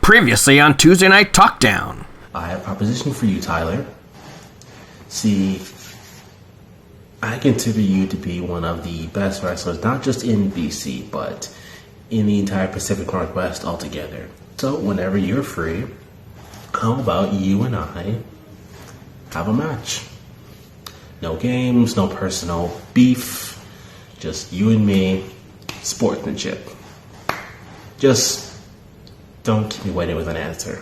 Previously on Tuesday Night ThrowDown. I have a proposition for you, Tyler. See, I consider you to be one of the best wrestlers, not just in BC, but in the entire Pacific Northwest altogether. So whenever you're free, how about you and I have a match? No games, no personal beef, just you and me, sportsmanship. Just don't keep me waiting with an answer.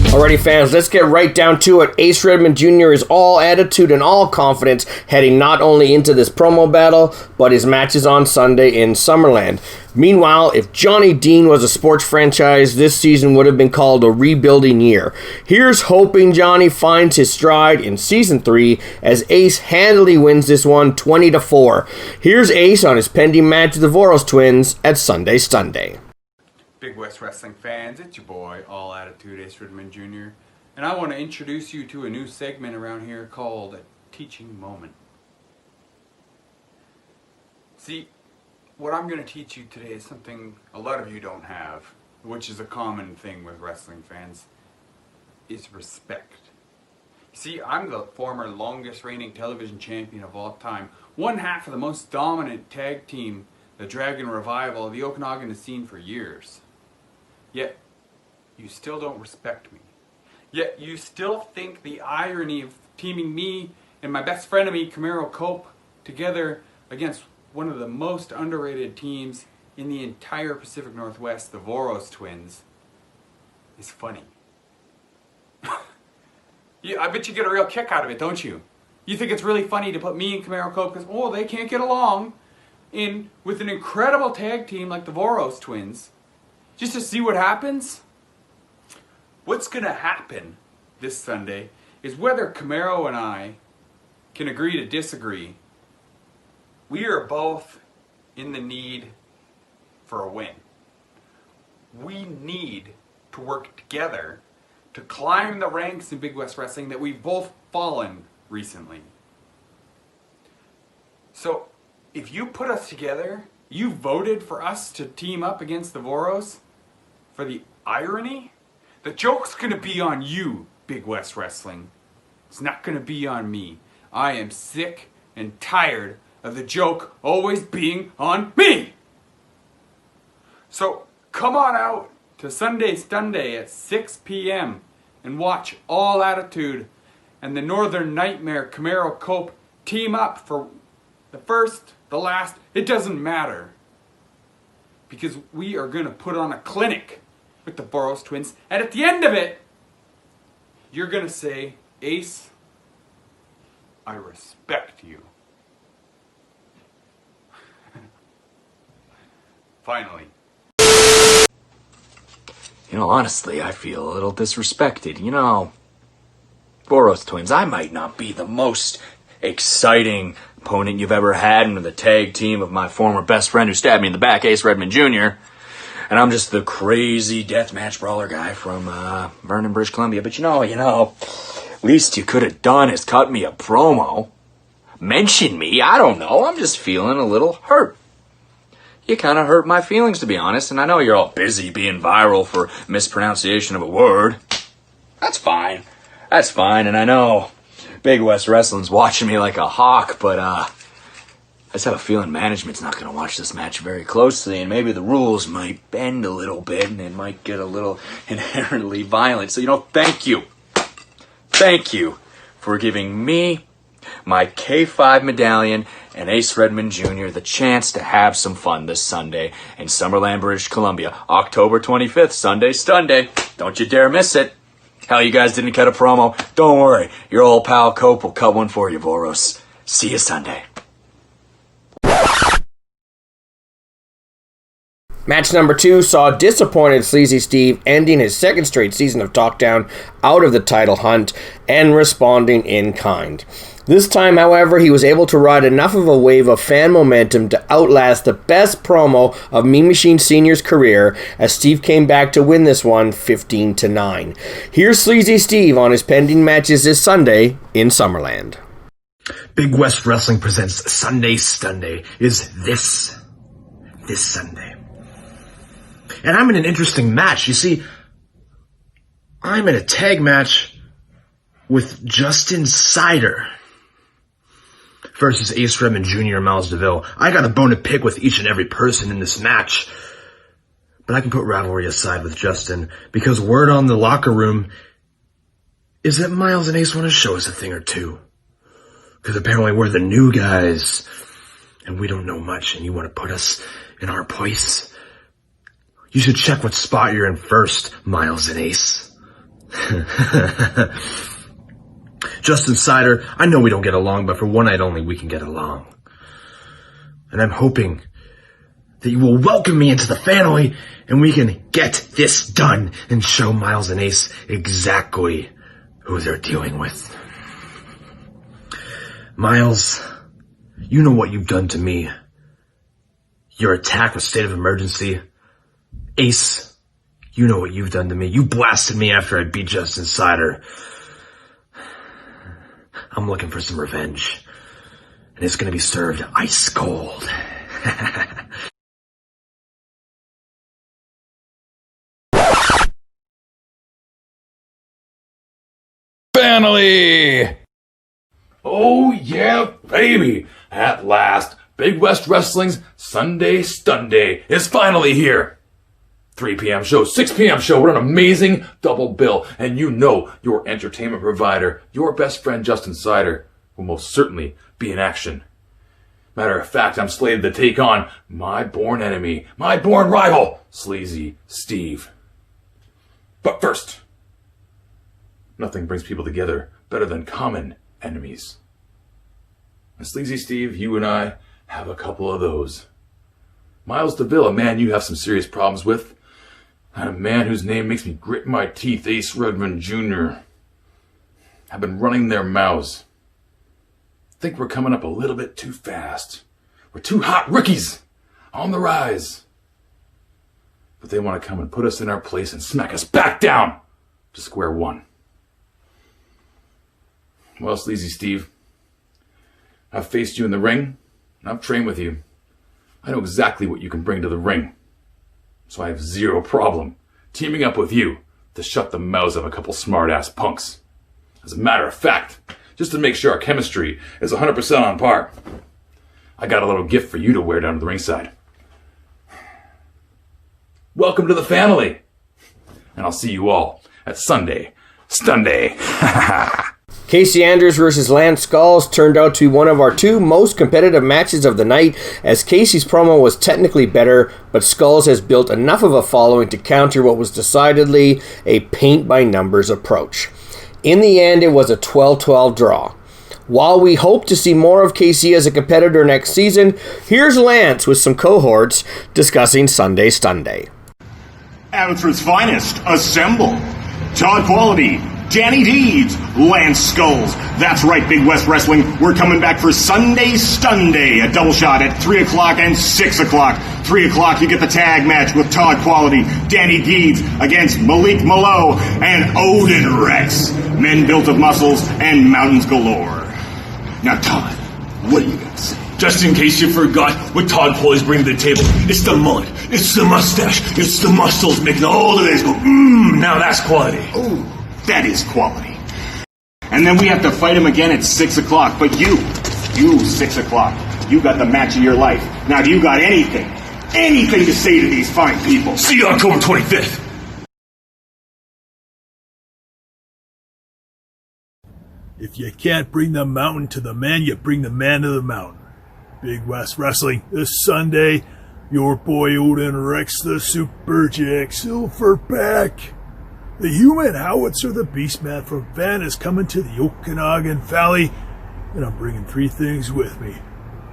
Alrighty fans, let's get right down to it. Ace Redmann Jr. is all attitude and all confidence heading not only into this promo battle, but his matches on Sunday in Summerland. Meanwhile, if Johnny Dean was a sports franchise, this season would have been called a rebuilding year. Here's hoping Johnny finds his stride in Season 3 as Ace handily wins this one 20-4. Here's Ace on his pending match with the Voros twins at Sunday Stunday. Big West Wrestling fans, it's your boy, All Attitude Ace Redmann Jr. And I want to introduce you to a new segment around here called a Teaching Moment. See, what I'm going to teach you today is something a lot of you don't have, which is a common thing with wrestling fans, is respect. See, I'm the former longest reigning television champion of all time, one half of the most dominant tag team the Dragon Revival the Okanagan has seen for years. Yet, you still don't respect me. Yet, you still think the irony of teaming me and my best friend of me, Camaro Cope, together against one of the most underrated teams in the entire Pacific Northwest, the Voros twins, is funny. Yeah, I bet you get a real kick out of it, don't you? You think it's really funny to put me and Camaro Cope, because, oh, they can't get along, in with an incredible tag team like the Voros twins, just to see what happens? What's going to happen this Sunday is whether Camaro and I can agree to disagree. We are both in the need for a win. We need to work together to climb the ranks in Big West Wrestling that we've both fallen recently. So, if you put us together, you voted for us to team up against the Voros, for the irony, the joke's going to be on you, Big West Wrestling. It's not going to be on me. I am sick and tired of the joke always being on me. So come on out to Sunday Stunday at 6 p.m. and watch All Attitude and the Northern Nightmare Camaro Cope team up for the first, the last, it doesn't matter. Because we are going to put on a clinic with the Voros twins. And at the end of it, you're going to say, Ace, I respect you. Finally. You know, honestly, I feel a little disrespected. You know, Voros twins, I might not be the most exciting opponent you've ever had in the tag team of my former best friend who stabbed me in the back, Ace Redmann Jr., and I'm just the crazy deathmatch brawler guy from Vernon, British Columbia. But you know, least you could have done is cut me a promo. Mention me, I don't know, I'm just feeling a little hurt. You kind of hurt my feelings, to be honest, and I know you're all busy being viral for mispronunciation of a word. That's fine, and I know Big West Wrestling's watching me like a hawk, but I just have a feeling management's not going to watch this match very closely, and maybe the rules might bend a little bit, and it might get a little inherently violent. So, thank you. Thank you for giving me my K5 medallion and Ace Redmann Jr. the chance to have some fun this Sunday in Summerland, British Columbia, October 25th, Sunday Stunday. Don't you dare miss it. Hell, you guys didn't cut a promo. Don't worry, your old pal Cope will cut one for you, Voros. See you Sunday. Match number 2 saw disappointed Sleazy Steve ending his second straight season of ThrowDown out of the title hunt and responding in kind. This time, however, he was able to ride enough of a wave of fan momentum to outlast the best promo of Mean Machine Sr.'s career as Steve came back to win this one 15-9. Here's Sleazy Steve on his pending matches this Sunday in Summerland. Big West Wrestling presents Sunday Stunday is this Sunday. And I'm in an interesting match. You see, I'm in a tag match with Justin Cider versus Ace Redmann Jr. and Miles DeVille. I got a bone to pick with each and every person in this match. But I can put rivalry aside with Justin because word on the locker room is that Miles and Ace want to show us a thing or two. Because apparently we're the new guys and we don't know much and you want to put us in our place. You should check what spot you're in first, Miles and Ace. Justin Cider, I know we don't get along, but for one night only, we can get along. And I'm hoping that you will welcome me into the family and we can get this done and show Miles and Ace exactly who they're dealing with. Miles, you know what you've done to me. Your attack with State of Emergency. Ace, you know what you've done to me. You blasted me after I beat Justin Cider. I'm looking for some revenge. And it's gonna be served ice cold. Family! Oh yeah, baby! At last, Big West Wrestling's Sunday Stunday is finally here. 3 p.m. show, 6 p.m. show, what an amazing double bill. And you know your entertainment provider, your best friend Justin Cider, will most certainly be in action. Matter of fact, I'm slated to take on my born enemy, my born rival, Sleazy Steve. But first, nothing brings people together better than common enemies. And Sleazy Steve, you and I have a couple of those. Miles DeVille, a man you have some serious problems with, and a man whose name makes me grit my teeth, Ace Redmann Jr., have been running their mouths. Think we're coming up a little bit too fast. We're two hot rookies on the rise. But they want to come and put us in our place and smack us back down to square one. Well, Sleazy Steve, I've faced you in the ring, and I've trained with you. I know exactly what you can bring to the ring. So I have zero problem teaming up with you to shut the mouths of a couple smart-ass punks. As a matter of fact, just to make sure our chemistry is 100% on par, I got a little gift for you to wear down to the ringside. Welcome to the family. And I'll see you all at Sunday Stunday. Casey Andrews versus Lance Skullz turned out to be one of our two most competitive matches of the night, as Casey's promo was technically better, but Skullz has built enough of a following to counter what was decidedly a paint-by-numbers approach. In the end, it was a 12-12 draw. While we hope to see more of Casey as a competitor next season, here's Lance with some cohorts discussing Sunday Stunday. Abbotsford's finest, assemble. Todd Quality, Danni Deeds, Lance Skullz. That's right, Big West Wrestling. We're coming back for Sunday Stunday, a double shot at 3 o'clock and 6 o'clock. 3 o'clock, you get the tag match with Todd Quality, Danni Deeds against Malik Melo and Odin Rex. Men built of muscles and mountains galore. Now, Todd, what do you got to say? Just in case you forgot what Todd Quality's bringing to the table. It's the mullet, it's the mustache, it's the muscles making all the days go, now that's quality. Ooh, that is quality. And then we have to fight him again at 6 o'clock. But you 6 o'clock, you got the match of your life. Now, do you got anything to say to these fine people? See you October 25th. If you can't bring the mountain to the man, you bring the man to the mountain. Big West Wrestling this Sunday. Your boy Odin Rex, the Super Jack Silverback. The human howitzer, the Beastman from Van, is coming to the Okanagan Valley, and I'm bringing 3 things with me.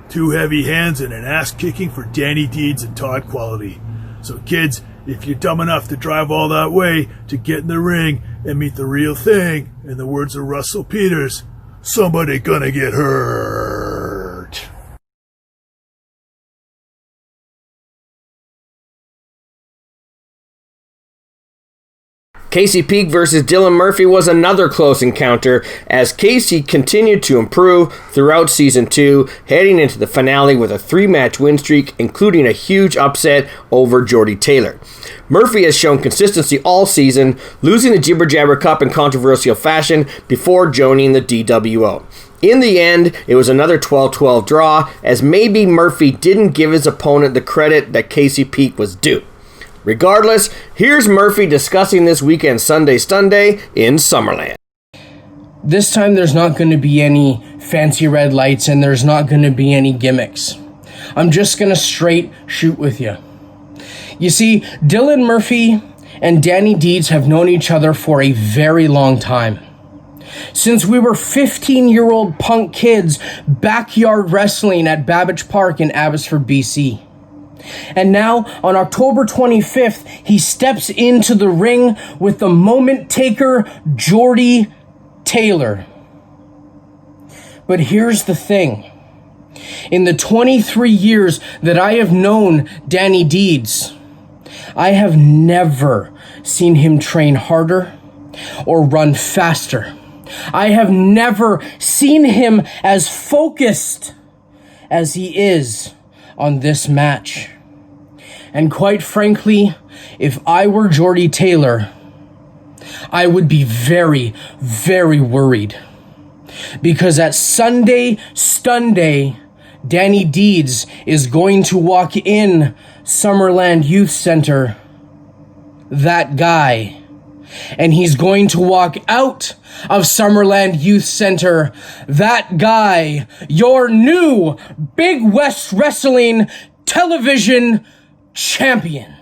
2 heavy hands and an ass kicking for Danni Deeds and Todd Quality. So kids, if you're dumb enough to drive all that way to get in the ring and meet the real thing, in the words of Russell Peters, Somebody gonna get hurt. Casey Peak versus Dylan Murphy was another close encounter as Casey continued to improve throughout Season 2, heading into the finale with a 3-match win streak, including a huge upset over Jordy Taylor. Murphy has shown consistency all season, losing the Jibber Jabber Cup in controversial fashion before joining the DWO. In the end, it was another 12-12 draw, as maybe Murphy didn't give his opponent the credit that Casey Peak was due. Regardless, here's Murphy discussing this weekend's Sunday Stunday in Summerland. This time there's not going to be any fancy red lights and there's not going to be any gimmicks. I'm just going to straight shoot with you. You see, Dylan Murphy and Danni Deeds have known each other for a very long time. Since we were 15-year-old punk kids backyard wrestling at Babbage Park in Abbotsford, BC. And now, on October 25th, he steps into the ring with the moment taker, Jordy Taylor. But here's the thing. In the 23 years that I have known Danni Deeds, I have never seen him train harder or run faster. I have never seen him as focused as he is on this match. And quite frankly, if I were Jordy Taylor, I would be very, very worried. Because at Sunday Stunday, Danni Deeds is going to walk in Summerland Youth Center, that guy. And he's going to walk out of Summerland Youth Center, that guy, your new Big West Wrestling television champion.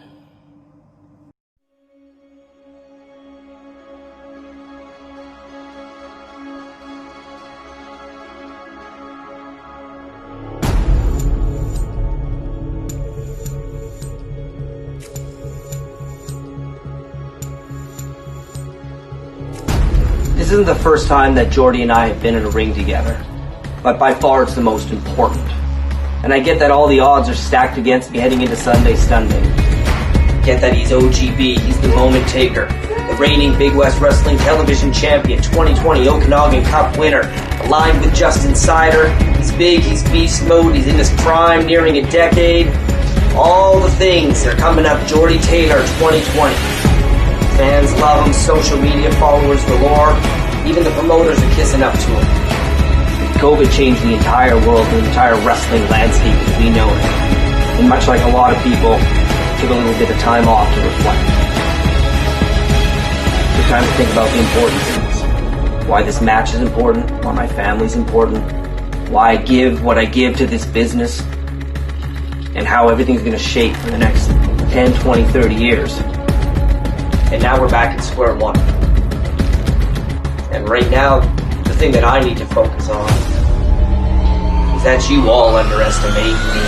This isn't the first time that Jordy and I have been in a ring together, but by far it's the most important. And I get that all the odds are stacked against me heading into Sunday Stunday. Get that he's OGB, he's the moment taker, the reigning Big West Wrestling television champion, 2020 Okanagan Cup winner, aligned with Justin Cider. He's big, he's beast mode, he's in his prime, nearing a decade. All the things are coming up Jordy Taylor 2020. Fans love him, social media followers galore. Even the promoters are kissing up to him. COVID changed the entire world, the entire wrestling landscape as we know it. And much like a lot of people, took a little bit of time off to reflect. Took time to think about the important things. Why this match is important, why my family's important, why I give what I give to this business, and how everything's going to shape for the next 10, 20, 30 years. And now we're back at square one. And right now, the thing that I need to focus on is that you all underestimate me.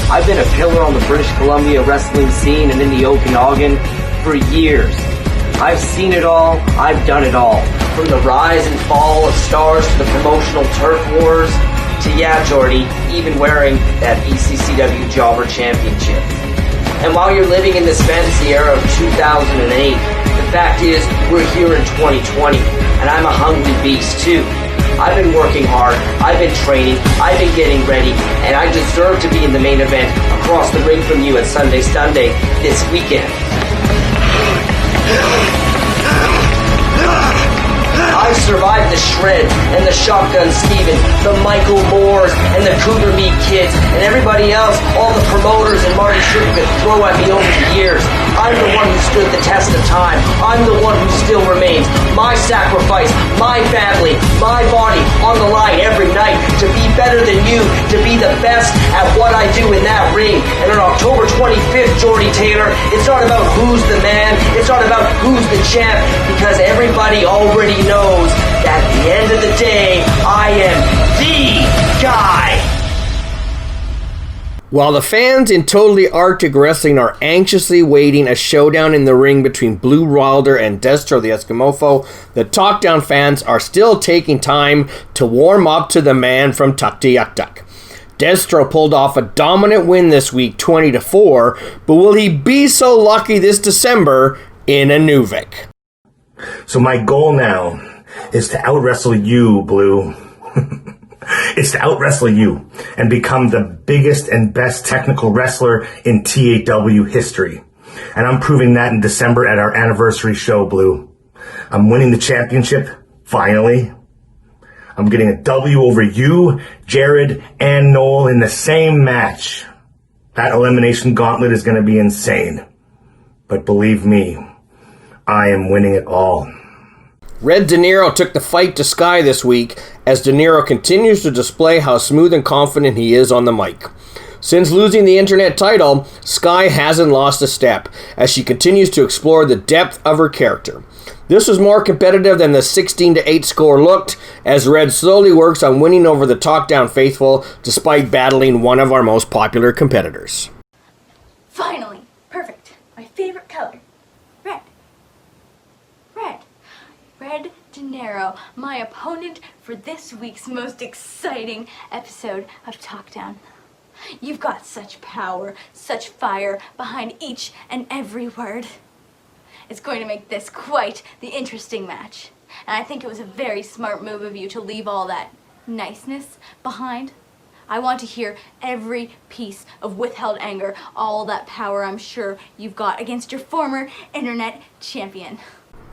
I've been a pillar on the British Columbia wrestling scene and in the Okanagan for years. I've seen it all, I've done it all. From the rise and fall of stars to the promotional turf wars to, yeah, Jordy, even wearing that ECCW Jobber Championship. And while you're living in this fantasy era of 2008, the fact is, we're here in 2020, and I'm a hungry beast too. I've been working hard, I've been training, I've been getting ready, and I deserve to be in the main event across the ring from you at Sunday Stunday this weekend. I've survived the Shred and the Shotgun Steven, the Michael Moores and the Cougar Meat Kids, and everybody else, all the promoters and Marty Sugar could throw at me over the years. I'm the one who stood the test of time. I'm the one who still remains. My sacrifice, my family, my body on the line every night to be better than you, to be the best at what I do in that ring. And on October 25th, Jordy Taylor, it's not about who's the man, it's not about who's the champ, because everybody already knows that at the end of the day, I am the guy. While the fans in Totally Arctic Wrestling are anxiously waiting a showdown in the ring between Blue Wilder and Destro the Eskimofo, the Talkdown fans are still taking time to warm up to the man from Tuktoyaktuk. Destro pulled off a dominant win this week, 20-4, but will he be so lucky this December in Inuvik? So my goal now is to out-wrestle you, Blue. It's to out-wrestle you and become the biggest and best technical wrestler in TAW history. And I'm proving that in December at our anniversary show, Blue. I'm winning the championship, finally. I'm getting a W over you, Jared, and Noel in the same match. That elimination gauntlet is going to be insane. But believe me, I am winning it all. Red De Niro took the fight to Sky this week as De Niro continues to display how smooth and confident he is on the mic. Since losing the internet title, Sky hasn't lost a step as she continues to explore the depth of her character. This was more competitive than the 16-8 score looked as Red slowly works on winning over the Talkdown faithful despite battling one of our most popular competitors. Finally! Perfect. My favorite color. Red. Red. Red De Niro, my opponent for this week's most exciting episode of Talkdown. You've got such power, such fire behind each and every word. It's going to make this quite the interesting match. And I think it was a very smart move of you to leave all that niceness behind. I want to hear every piece of withheld anger, all that power I'm sure you've got against your former internet champion.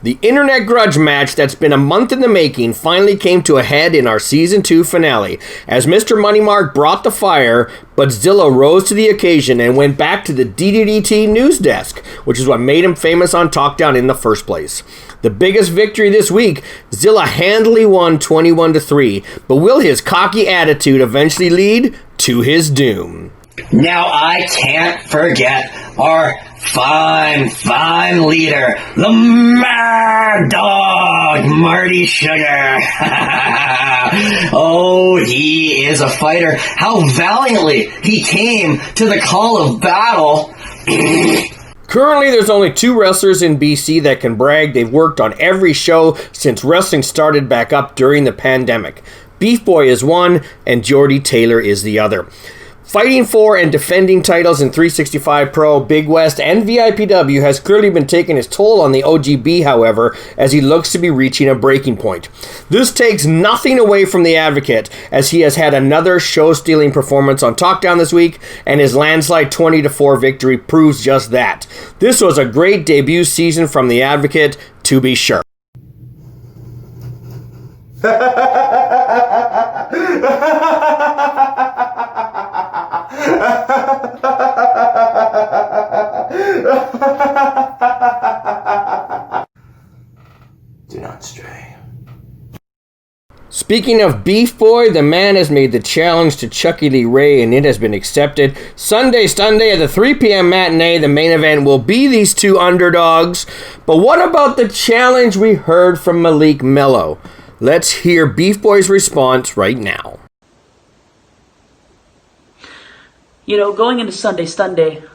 The Internet Grudge match that's been a month in the making finally came to a head in our Season 2 finale, as Mr. Moneymark brought the fire, but Zilla rose to the occasion and went back to the DDDT news desk, which is what made him famous on Talkdown in the first place. The biggest victory this week, Zilla handily won 21-3, but will his cocky attitude eventually lead to his doom? Now I can't forget our fine leader, the Mad Dog, Marty Sugar. Oh, he is a fighter. How valiantly he came to the call of battle. Currently, there's only 2 wrestlers in BC that can brag they've worked on every show since wrestling started back up during the pandemic. Beef Boy is one, and Jordy Taylor is the other. Fighting for and defending titles in 365 Pro, Big West, and VIPW has clearly been taking its toll on the OGB, however, as he looks to be reaching a breaking point. This takes nothing away from the Advocate, as he has had another show-stealing performance on Talkdown this week, and his landslide 20-4 victory proves just that. This was a great debut season from the Advocate, to be sure. Do not stray. Speaking of Beef Boy, the man has made the challenge to Chucky Lee Ray and it has been accepted. Sunday Stunday at the 3 p.m. matinee, the main event will be these 2 underdogs. But what about the challenge we heard from Malik Melo? Let's hear Beef Boy's response right now. You know, going into Sunday Stunday,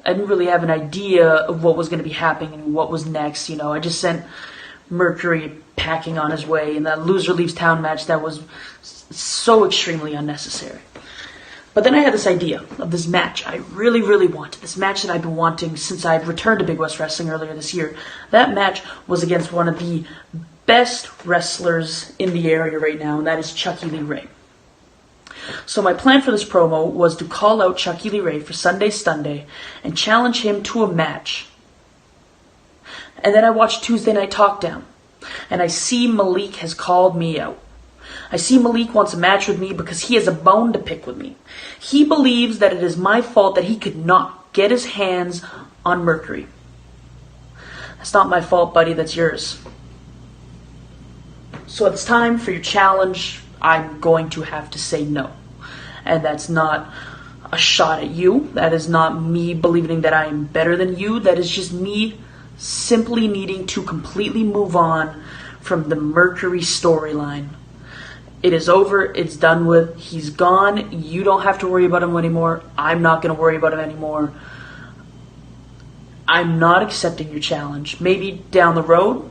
I didn't really have an idea of what was going to be happening and what was next. You know, I just sent Mercury packing on his way in that loser leaves town match that was so extremely unnecessary. But then I had this idea of this match I really, really wanted. This match that I've been wanting since I've returned to Big West Wrestling earlier this year. That match was against one of the best wrestlers in the area right now, and that is Chucky Lee Ray. So my plan for this promo was to call out Chucky Lee Ray for Sunday Stunday and challenge him to a match. And then I watched Tuesday Night Talkdown, and I see Malik has called me out. I see Malik wants a match with me because he has a bone to pick with me. He believes that it is my fault that he could not get his hands on Mercury. That's not my fault, buddy, that's yours. So it's time for your challenge. I'm going to have to say no. And that's not a shot at you. That is not me believing that I am better than you. That is just me simply needing to completely move on from the Mercury storyline. It is over. It's done with. He's gone. You don't have to worry about him anymore. I'm not going to worry about him anymore. I'm not accepting your challenge. Maybe down the road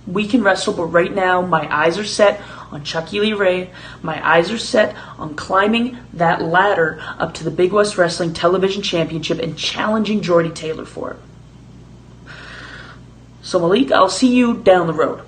we can wrestle, but right now my eyes are set on Chucky Lee Ray. My eyes are set on climbing that ladder up to the Big West Wrestling Television Championship and challenging Jordy Taylor for it. So Malik, I'll see you down the road.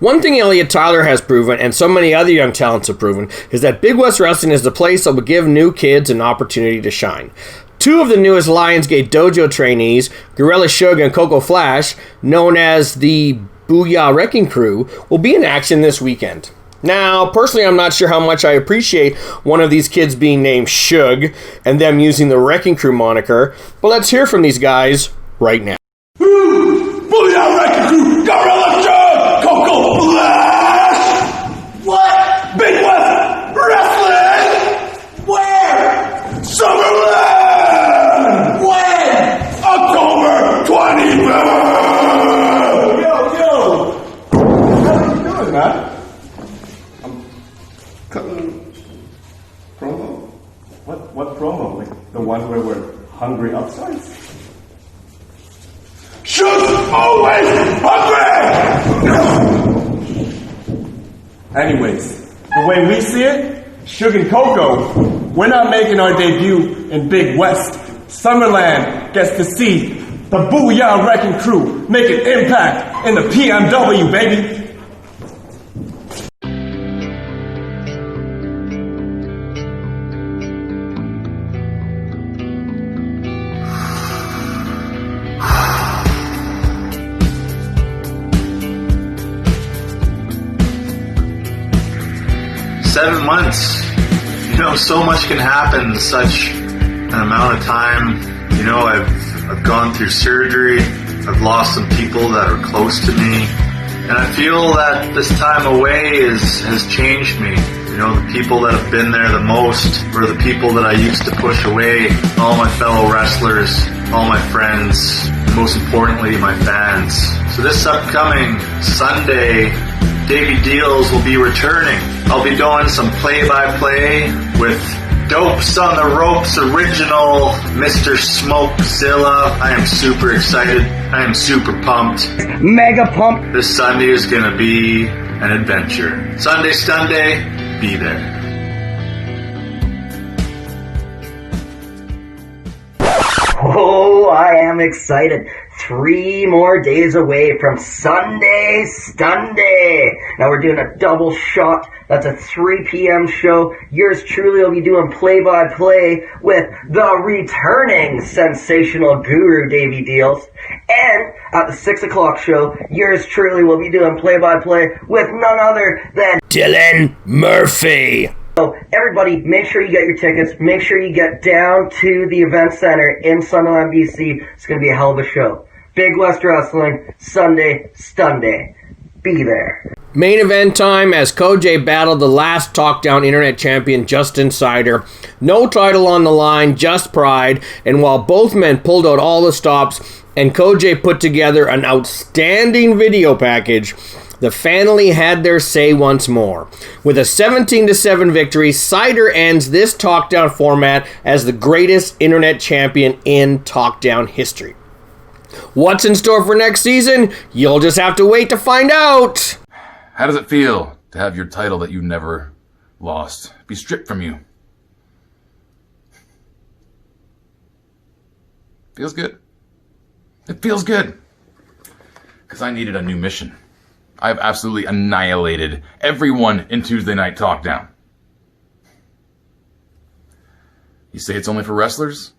One thing Elliot Tyler has proven, and so many other young talents have proven, is that Big West Wrestling is the place that will give new kids an opportunity to shine. Two of the newest Lionsgate Dojo trainees, Gorilla Suge and Coco Flash, known as the Booyah Wrecking Crew, will be in action this weekend. Now, personally, I'm not sure how much I appreciate one of these kids being named Suge and them using the Wrecking Crew moniker, but let's hear from these guys right now. Booyah Wrecking Crew, Gorilla Suge, Coco Flash! What? Big West Wrestling? Where? Summerland! When? October 25th! Yo! How you doing, man? I'm cutting promo. What promo? Like the one where we're hungry upsides? Shoot! Always hungry! Anyways, the way we see it, Suge and Coco, we're not making our debut in Big West. Summerland gets to see the Booyah Wrecking Crew make an impact in the PMW, baby. Seven months. So much can happen in such an amount of time. I've gone through surgery. I've lost some people that are close to me. And I feel that this time away has changed me. The people that have been there the most were the people that I used to push away. All my fellow wrestlers, all my friends, and most importantly, my fans. So this upcoming Sunday, Davey Deals will be returning. I'll be doing some play-by-play with Dopes on the Ropes original Mr. Smoke Zilla. I am super excited. I am super pumped. Mega pumped. This Sunday is going to be an adventure. Sunday Stunday, be there. Oh, I am excited. 3 more days away from Sunday Stunday. Now we're doing a double shot. That's a 3 p.m. show. Yours truly will be doing play-by-play with the returning sensational guru Davey Deals. And at the 6 o'clock show, yours truly will be doing play-by-play with none other than Dylan Murphy. So everybody, make sure you get your tickets. Make sure you get down to the event center in Summerland, BC. It's going to be a hell of a show. Big West Wrestling, Sunday Stunday. Be there. Main event time as Koj battled the last Talkdown Internet Champion Justin Cider. No title on the line, just pride. And while both men pulled out all the stops and Koj put together an outstanding video package, the family had their say once more. With a 17-7 victory, Cider ends this Talkdown format as the greatest internet champion in Talkdown history. What's in store for next season? You'll just have to wait to find out. How does it feel to have your title that you never lost be stripped from you? Feels good. It feels good. Because I needed a new mission. I've absolutely annihilated everyone in Tuesday Night Talkdown. You say it's only for wrestlers?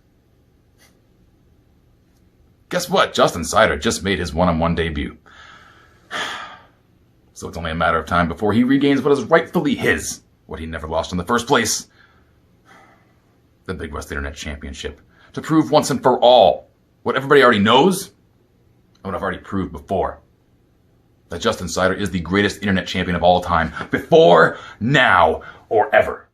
Guess what? Justin Cider just made his one-on-one debut. So it's only a matter of time before he regains what is rightfully his, what he never lost in the first place. The Big West Internet Championship. To prove once and for all what everybody already knows and what I've already proved before. That Justin Cider is the greatest internet champion of all time. Before, now, or ever.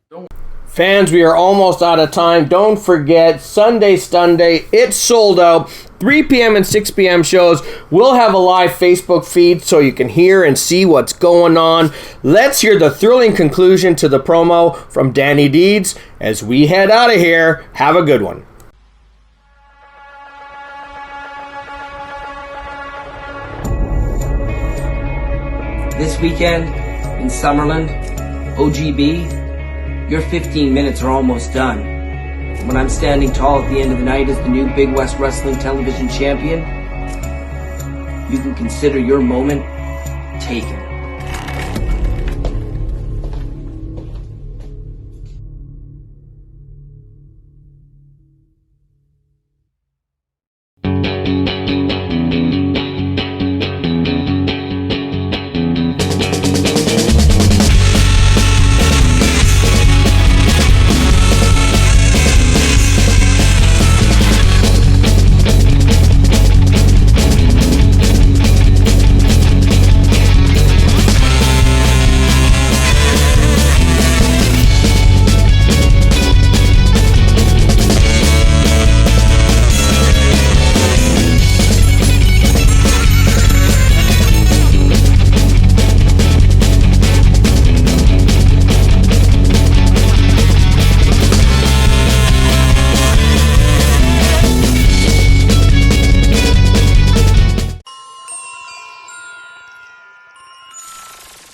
Fans, we are almost out of time. Don't forget, Sunday Stunday, it's sold out. 3 p.m. and 6 p.m. shows. We'll have a live Facebook feed so you can hear and see what's going on. Let's hear the thrilling conclusion to the promo from Danni Deeds as we head out of here. Have a good one. This weekend in Summerland, OGB, your 15 minutes are almost done. When I'm standing tall at the end of the night as the new Big West Wrestling Television Champion, you can consider your moment taken.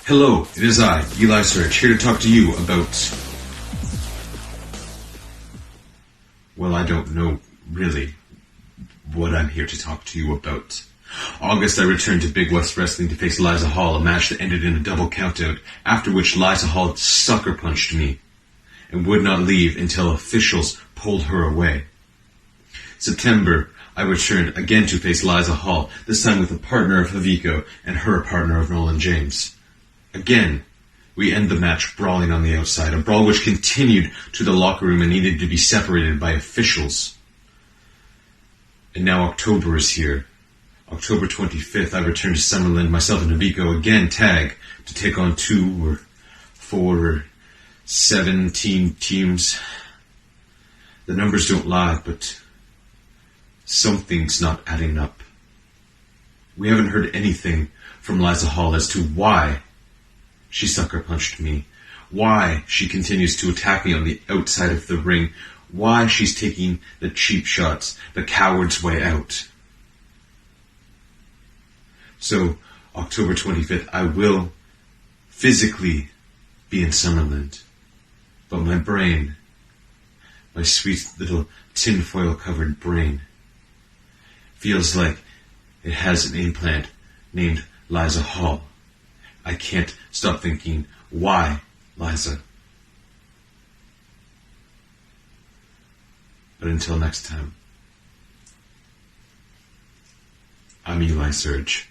Hello, it is I, Eli Surge, here to talk to you about... Well, I don't know, really, what I'm here to talk to you about. August, I returned to Big West Wrestling to face Liza Hall, a match that ended in a double countout, after which Liza Hall sucker punched me, and would not leave until officials pulled her away. September, I returned again to face Liza Hall, this time with a partner of Haviko and her partner of Nolan James. Again, we end the match brawling on the outside, a brawl which continued to the locker room and needed to be separated by officials. And now October is here. October 25th, I return to Summerland, myself and Haviko again tag to take on 2 or 4 or 17 teams. The numbers don't lie, but something's not adding up. We haven't heard anything from Liza Hall as to why she sucker punched me, why she continues to attack me on the outside of the ring, why she's taking the cheap shots, the coward's way out. So, October 25th, I will physically be in Summerland, but my brain, my sweet little tinfoil covered brain, feels like it has an implant named Liza Hall. I can't stop thinking, why, Liza? But until next time, I'm Eli Surge.